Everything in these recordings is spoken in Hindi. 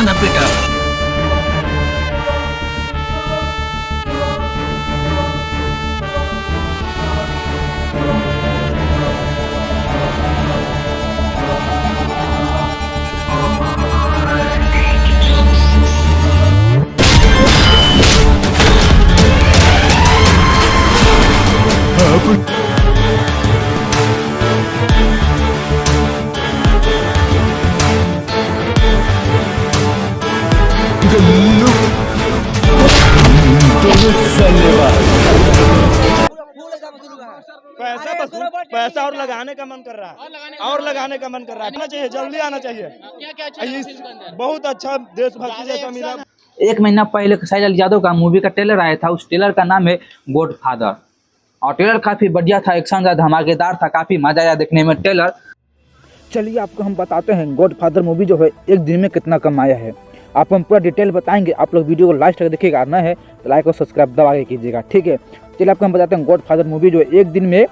ना बेटा। पैसा पैसा और लगाने का मन कर रहा है, और लगाने का मन कर रहा है। आना चाहिए, जल्दी आना चाहिए। बहुत अच्छा देशभक्ति जैसा मिला। 1 महीना पहले सैजल यादव का मूवी का ट्रेलर आया था। उस ट्रेलर का नाम है गॉडफादर और ट्रेलर काफी बढ़िया था, एक्शन था, धमाकेदार था, काफी मजा आया देखने में ट्रेलर। चलिए आपको हम बताते हैं गॉडफादर मूवी जो है एक दिन में कितना कमाया है। आपको हम पूरा डिटेल बताएंगे। आप लोग वीडियो को लास्ट तक देखिएगा, आना है तो लाइक और सब्सक्राइब दबा के कीजिएगा, ठीक है। चलिए आपको हम बताते हैं गॉडफादर मूवी जो है एक दिन में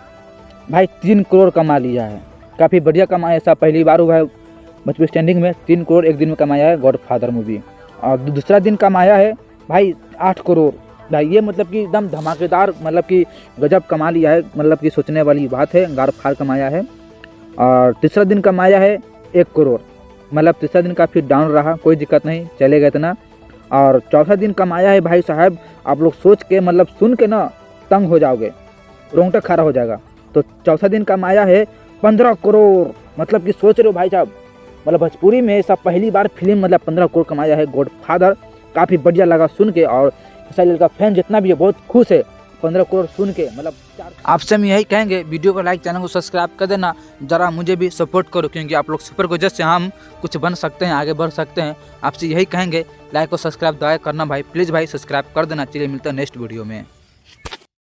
भाई 3 करोड़ कमा लिया है। काफ़ी बढ़िया कमाया, ऐसा पहली बार हुआ है भोजपुरी स्टैंडिंग में 3 करोड़ एक दिन में कमाया है गॉडफादर मूवी। और दूसरा दिन कमाया है भाई 8 करोड़। भाई ये मतलब कि एकदम धमाकेदार, मतलब कि गजब कमा लिया है, मतलब कि सोचने वाली बात है। गॉडफादर कमाया है। और तीसरा दिन कमाया है 1 करोड़, मतलब तीसरा दिन काफ़ी डाउन रहा, कोई दिक्कत नहीं, चलेगा इतना। और चौथा दिन कमाया है भाई साहब, आप लोग सोच के मतलब सुन के ना तंग हो जाओगे, रोंगटा खड़ा हो जाएगा। तो चौथा दिन कमाया है 15 करोड़, मतलब कि सोच रहे हो भाई साहब, मतलब भोजपुरी में ऐसा पहली बार फिल्म मतलब 15 करोड़ कमाया है गॉडफादर। काफ़ी बढ़िया लगा सुन के और सैजल का फैन जितना भी है बहुत खुश है 15 करोड़ सुन के। मतलब आपसे हम यही कहेंगे, वीडियो को लाइक, चैनल को सब्सक्राइब कर देना, ज़रा मुझे भी सपोर्ट करो, क्योंकि आप लोग सुपर को जैसे हम कुछ बन सकते हैं, आगे बढ़ सकते हैं। आपसे यही कहेंगे, लाइक और सब्सक्राइब दया करना भाई, प्लीज़ भाई सब्सक्राइब कर देना। चलिए मिलते हैं नेक्स्ट वीडियो में।